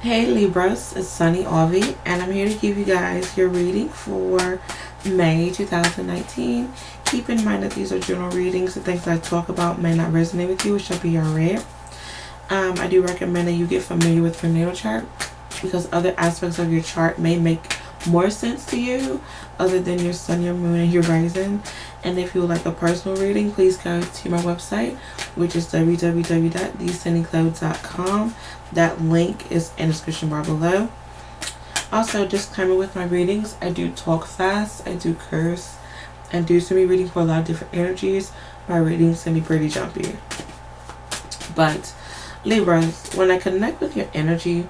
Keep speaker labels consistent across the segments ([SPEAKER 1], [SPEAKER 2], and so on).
[SPEAKER 1] Hey Libras, it's Sunny Avi, and I'm here to give you guys your reading for May 2019. Keep in mind that these are general readings. The things I talk about may not resonate with you, which shall be your rare. I do recommend that you get familiar with your natal chart because other aspects of your chart may make more sense to you other than your sun, your moon, and your rising. And if you would like a personal reading, please go to my website, which is www.thesendingclouds.com. That link is in the description bar below. Also, disclaimer with my readings, I do talk fast, I do curse, and do send me reading for a lot of different energies. My readings can be pretty jumpy. But Libras, when I connect with your energy,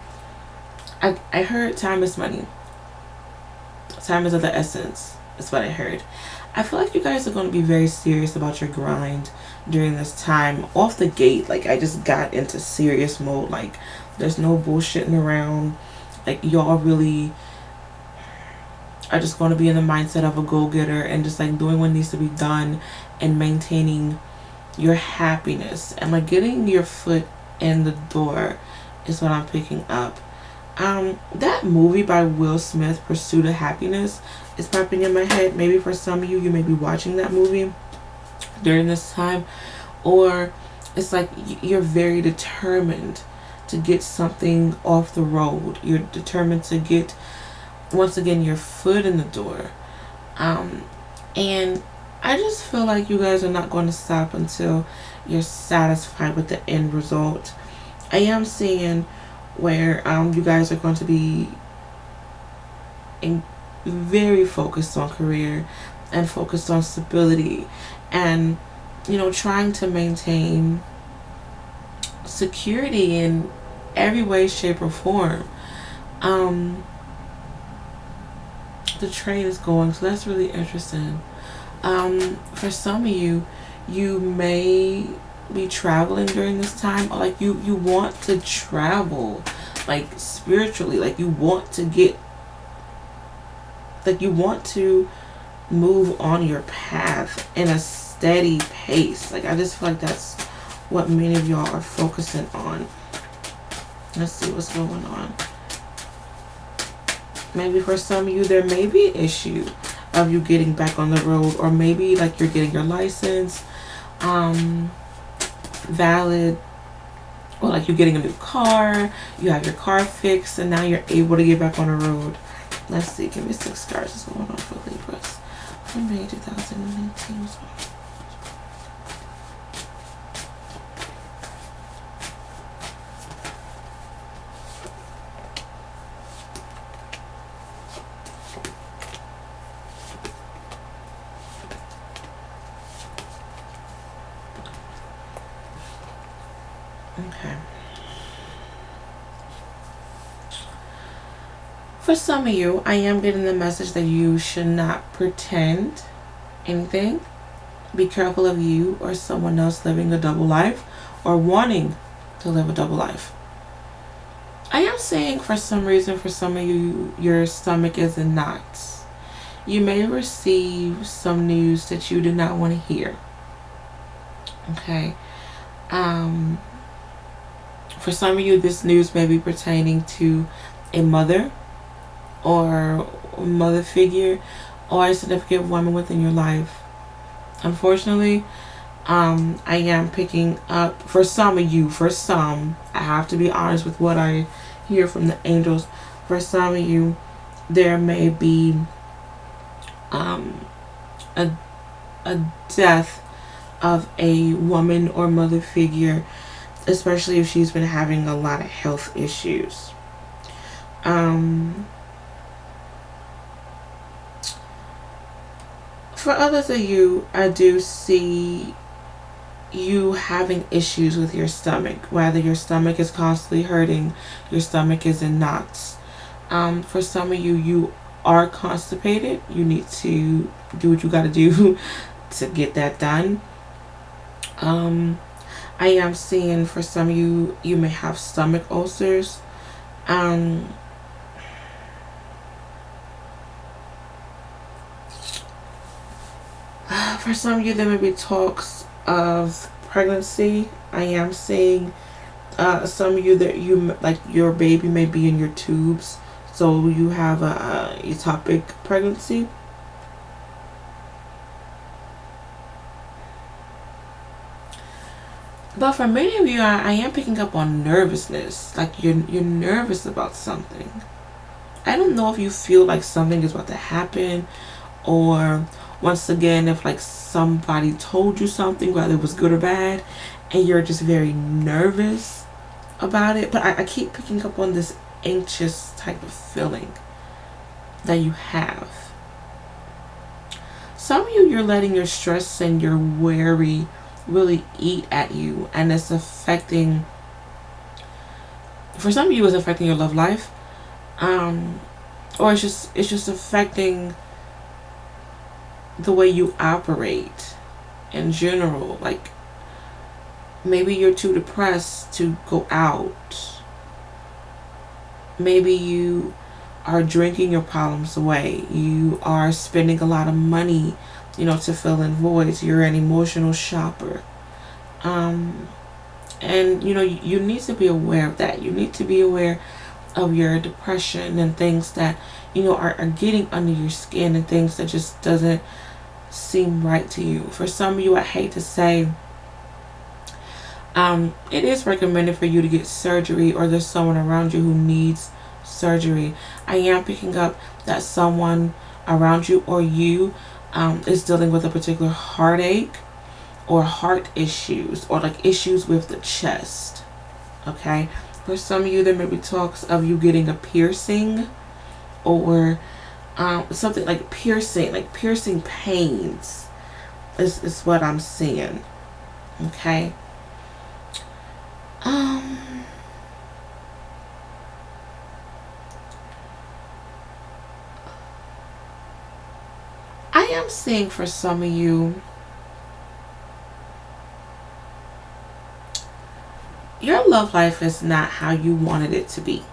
[SPEAKER 1] I heard time is money. Time is of the essence. That's what I heard. I feel like you guys are going to be very serious about your grind during this time. Off the gate, like I just got into serious mode. Like there's no bullshitting around. Like y'all really are just going to be in the mindset of a go-getter and just like doing what needs to be done and maintaining your happiness and like getting your foot in the door is what I'm picking up. That movie by Will Smith, Pursuit of Happiness, is popping in my head. Maybe for some of you, you may be watching that movie during this time, or it's like you're very determined to get something off the road. You're determined to get, once again, your foot in the door. And I just feel like you guys are not going to stop until you're satisfied with the end result. I am seeing where you guys are going to be very focused on career and focused on stability and trying to maintain security in every way, shape, or form. The train is going, so that's really interesting. For some of you, you may be traveling during this time, or like you want to travel like spiritually, like you want to get, like you want to move on your path in a steady pace. Like I just feel like that's what many of y'all are focusing on. Let's see what's going on. Maybe for some of you there may be an issue of you getting back on the road, or maybe like you're getting your license valid, or like you're getting a new car, you have your car fixed, and now you're able to get back on the road. Let's see, give me 6 cards. What's going on for Libras for May 2019? Okay. For some of you, I am getting the message that you should not pretend anything. Be careful of you or someone else living a double life or wanting to live a double life. I am saying for some reason, for some of you, your stomach is in knots. You may receive some news that you did not want to hear. Okay. For some of you, this news may be pertaining to a mother or mother figure or a significant woman within your life. Unfortunately, I am picking up, for some of you, I have to be honest with what I hear from the angels. For some of you, there may be a death of a woman or mother figure, especially if she's been having a lot of health issues. For others of you, I do see you having issues with your stomach, whether your stomach is constantly hurting, your stomach is in knots. For some of you, you are constipated. You need to do what you got to do to get that done. I am seeing for some of you, you may have stomach ulcers. For some of you, there may be talks of pregnancy. I am seeing Some of you that you like your baby may be in your tubes, so you have a ectopic pregnancy. But for many of you, I am picking up on nervousness. Like you're nervous about something. I don't know if you feel like something is about to happen, or once again, if like somebody told you something, whether it was good or bad, and you're just very nervous about it. But I keep picking up on this anxious type of feeling that you have. Some of you, you're letting your stress and your worry really eat at you, and it's affecting, for some of you, it's affecting your love life, or it's just affecting the way you operate in general. Like maybe you're too depressed to go out. Maybe you are drinking your problems away. You are spending a lot of money, to fill in voids. You're an emotional shopper. And you need to be aware of that. You need to be aware of your depression and things that are getting under your skin, and things that just doesn't seem right to you. For some of you, I hate to say, it is recommended for you to get surgery, or there's someone around you who needs surgery. I am picking up that someone around you or you is dealing with a particular heartache or heart issues, or like issues with the chest. Okay, for some of you, there may be talks of you getting a piercing, or something like piercing pains is what I'm seeing. Okay. I am seeing for some of you, your love life is not how you wanted it to be.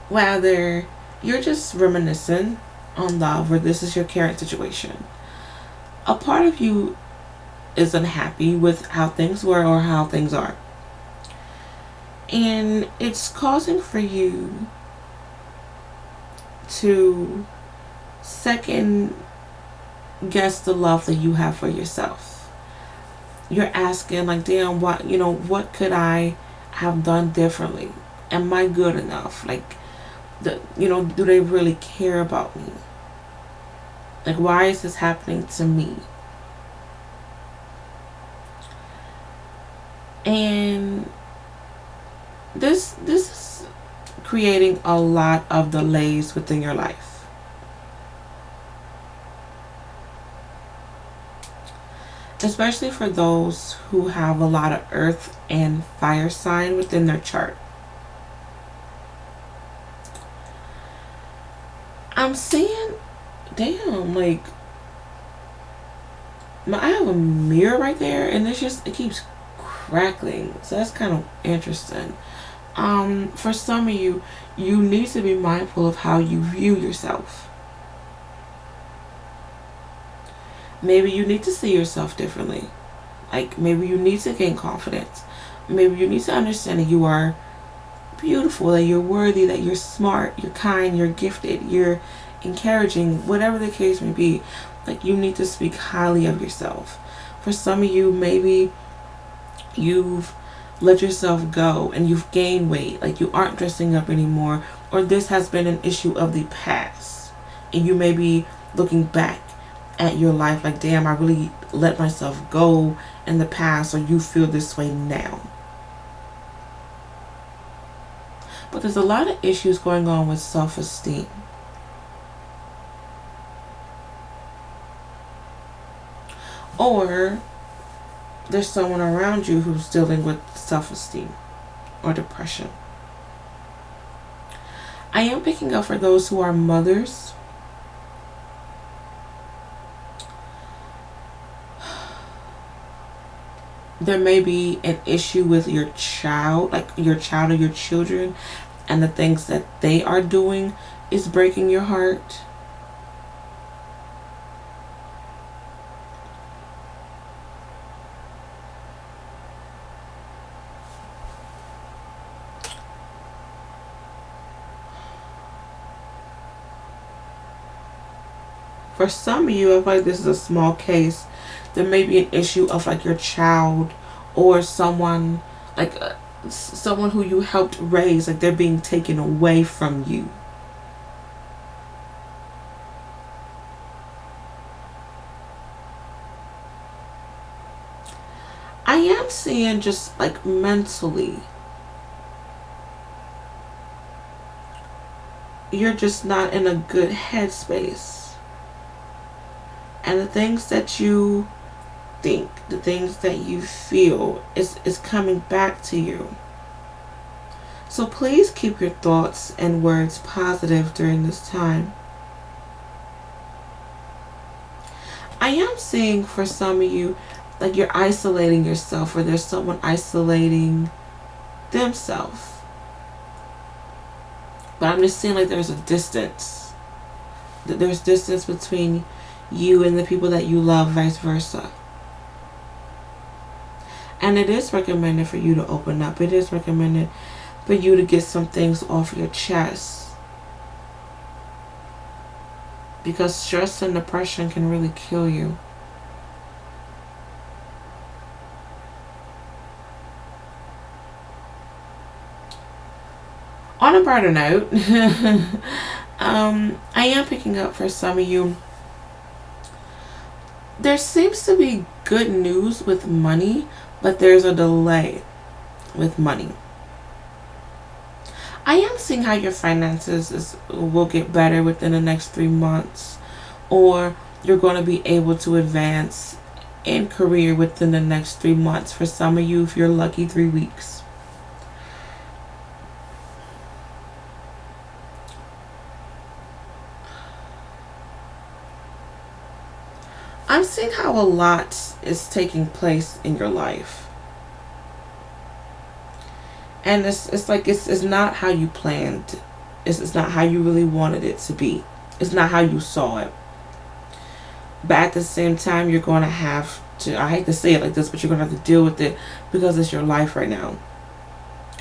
[SPEAKER 1] Whether you're just reminiscing on love, or this is your current situation, a part of you is unhappy with how things were or how things are. And it's causing for you to second guess the love that you have for yourself. You're asking like, damn, what could I have done differently? Am I good enough? Like, do they really care about me? Like, why is this happening to me? And this is creating a lot of delays within your life. Especially for those who have a lot of earth and fire sign within their chart. I'm seeing, damn, like, I have a mirror right there, and it keeps crackling. So that's kind of interesting. For some of you, you need to be mindful of how you view yourself. Maybe you need to see yourself differently. Like, maybe you need to gain confidence. Maybe you need to understand that you are beautiful, that you're worthy, that you're smart, you're kind, you're gifted, you're encouraging, whatever the case may be. Like, you need to speak highly of yourself. For some of you, maybe you've let yourself go and you've gained weight, like you aren't dressing up anymore, or this has been an issue of the past, and you may be looking back at your life like, damn, I really let myself go in the past, or you feel this way now. But there's a lot of issues going on with self-esteem. Or there's someone around you who's dealing with self-esteem or depression. I am picking up for those who are mothers. There may be an issue with your child, like your child or your children, and the things that they are doing is breaking your heart. For some of you, I feel like this is a small case. There may be an issue of like your child or someone like someone who you helped raise, like they're being taken away from you. I am seeing just like mentally, you're just not in a good headspace. And the things that you think, the things that you feel is coming back to you. So please keep your thoughts and words positive during this time. I am seeing for some of you, like you're isolating yourself, or there's someone isolating themselves. But I'm just seeing like there's a distance. That there's distance between you and the people that you love, vice versa. And it is recommended for you to open up. It is recommended for you to get some things off your chest. Because stress and depression can really kill you. On a brighter note, I am picking up for some of you. There seems to be good news with money, but there's a delay with money. I am seeing how your finances will get better within the next 3 months, or you're going to be able to advance in career within the next 3 months. For some of you, if you're lucky, 3 weeks. I'm seeing how a lot is taking place in your life. And it's like it's not how you planned. It's not how you really wanted it to be. It's not how you saw it. But at the same time, you're going to have to, I hate to say it like this, but you're going to have to deal with it because it's your life right now.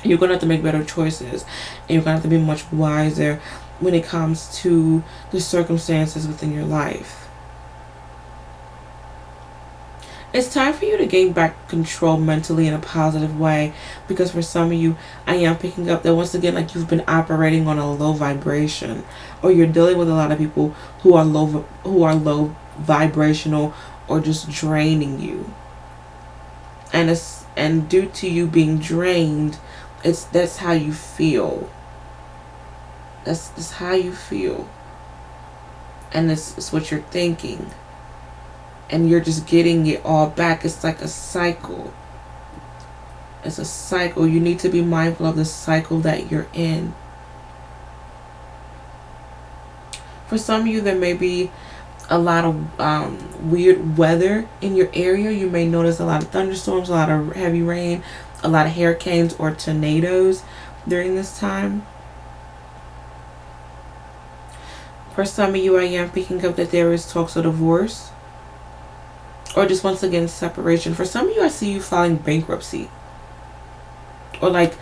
[SPEAKER 1] You're going to have to make better choices. And you're going to have to be much wiser when it comes to the circumstances within your life. It's time for you to gain back control mentally in a positive way, because for some of you, I am picking up that once again, like you've been operating on a low vibration, or you're dealing with a lot of people who are low vibrational, or just draining you. And due to you being drained, that's how you feel. That's how you feel, and it's what you're thinking. And you're just getting it all back. It's like a cycle. It's a cycle. You need to be mindful of the cycle that you're in. For some of you, there may be a lot of weird weather in your area. You may notice a lot of thunderstorms, a lot of heavy rain, a lot of hurricanes or tornadoes during this time. For some of you, I am picking up that there is talks of divorce. Or just once again, separation. For some of you, I see you filing bankruptcy. Or like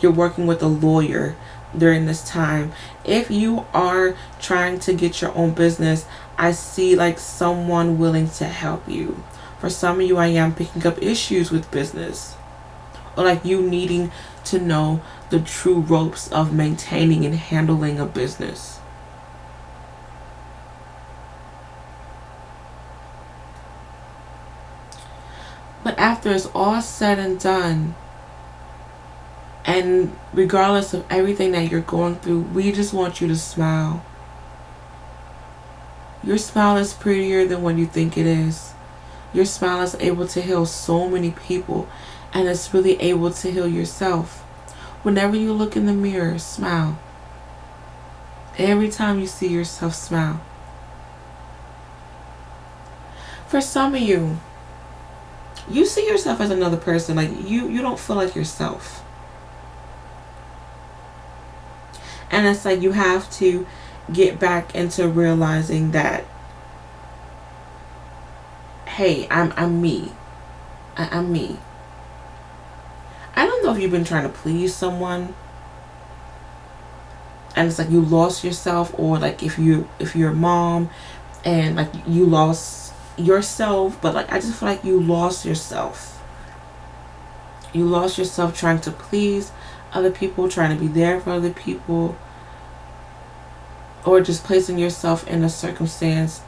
[SPEAKER 1] you're working with a lawyer during this time. If you are trying to get your own business, I see like someone willing to help you. For some of you, I am picking up issues with business. Or like you needing to know the true ropes of maintaining and handling a business. But after it's all said and done, and regardless of everything that you're going through, we just want you to smile. Your smile is prettier than what you think it is. Your smile is able to heal so many people, and it's really able to heal yourself. Whenever you look in the mirror, smile. Every time you see yourself, smile. For some of you, you see yourself as another person. Like you don't feel like yourself. And it's like you have to get back into realizing that, hey, I'm me. I'm me. I don't know if you've been trying to please someone, and it's like you lost yourself, or like if you're a mom and like you lost yourself, but like I just feel like you lost yourself. You lost yourself trying to please other people, trying to be there for other people, or just placing yourself in a circumstance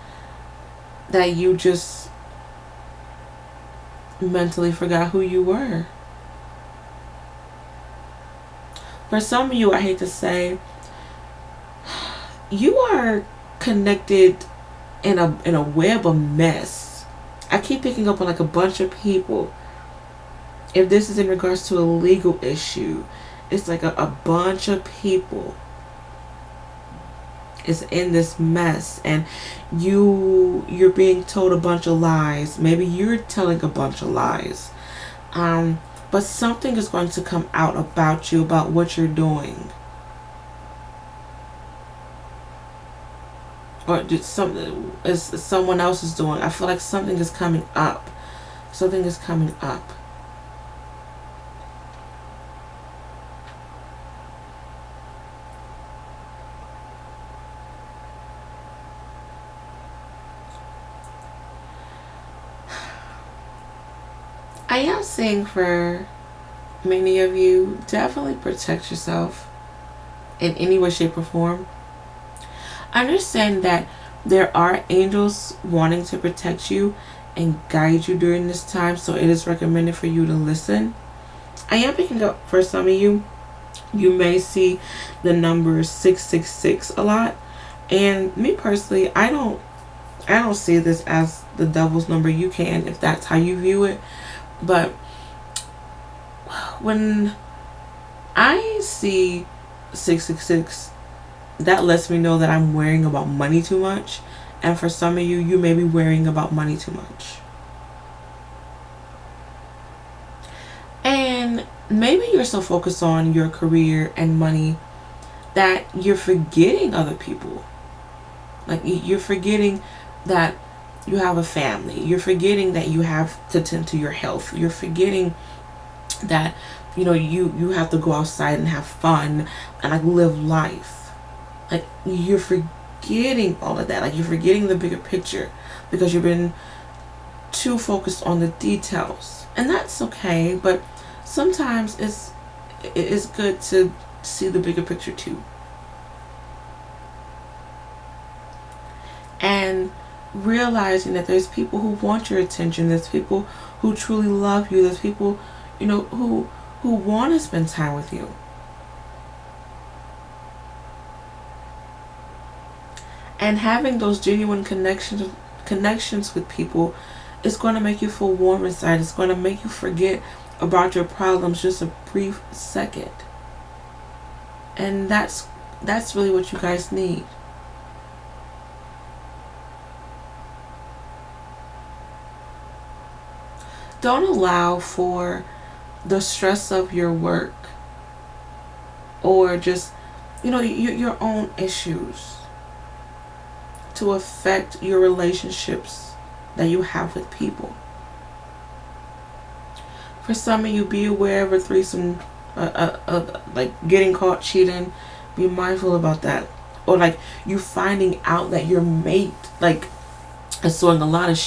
[SPEAKER 1] that you just mentally forgot who you were. For some of you, I hate to say, you are connected in a web of mess. I keep picking up on like a bunch of people. If this is in regards to a legal issue, it's like a bunch of people is in this mess, and you're being told a bunch of lies. Maybe you're telling a bunch of lies. But something is going to come out about you, about what you're doing. Or did something is someone else is doing. I feel like something is coming up. Something is coming up. I am saying for many of you, definitely protect yourself in any way, shape, or form. Understand that there are angels wanting to protect you and guide you during this time, so it is recommended for you to listen. I am picking up for some of you, you may see the number 666 a lot. And me personally, I don't see this as the devil's number. You can, if that's how you view it. But when I see 666, that lets me know that I'm worrying about money too much. And for some of you, you may be worrying about money too much. And maybe you're so focused on your career and money that you're forgetting other people. Like you're forgetting that you have a family. You're forgetting that you have to tend to your health. You're forgetting that you have to go outside and have fun and like live life. Like you're forgetting all of that. Like you're forgetting the bigger picture because you've been too focused on the details. And that's okay, but sometimes it's good to see the bigger picture too. And realizing that there's people who want your attention, there's people who truly love you, there's people, who want to spend time with you. And having those genuine connections with people is going to make you feel warm inside. It's going to make you forget about your problems just a brief second. And that's really what you guys need. Don't allow for the stress of your work or just, your own issues to affect your relationships that you have with people. For some of you, be aware of a threesome, like getting caught cheating. Be mindful about that. Or like you finding out that your mate is doing a lot of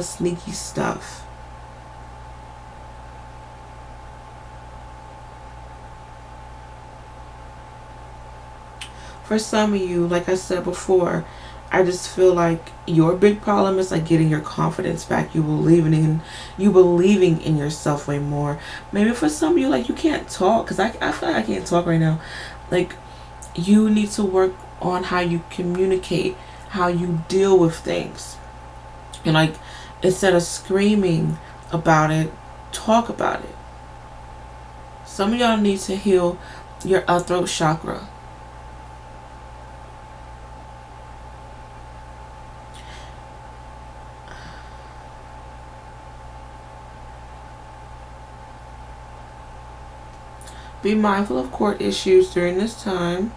[SPEAKER 1] sneaky stuff. For some of you, like I said before, I just feel like your big problem is like getting your confidence back. You believing in yourself way more. Maybe for some of you, like you can't talk, because I feel like I can't talk right now. Like you need to work on how you communicate, how you deal with things. And like instead of screaming about it, talk about it. Some of y'all need to heal your throat chakra. Be mindful of court issues during this time.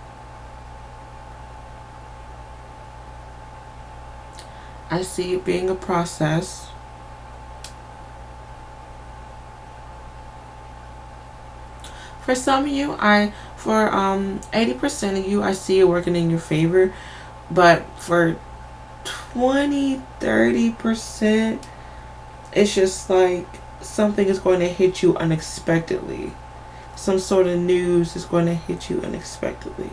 [SPEAKER 1] I see it being a process. For some of you, 80% of you, I see it working in your favor. But for 20-30%, it's just like something is going to hit you unexpectedly. Some sort of news is going to hit you unexpectedly.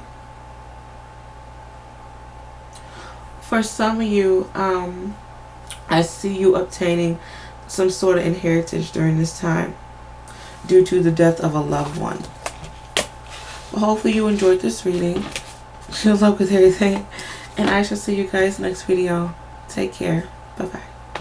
[SPEAKER 1] For some of you, I see you obtaining some sort of inheritance during this time due to the death of a loved one. Hopefully you enjoyed this reading. Good luck with everything. And I shall see you guys next video. Take care. Bye-bye.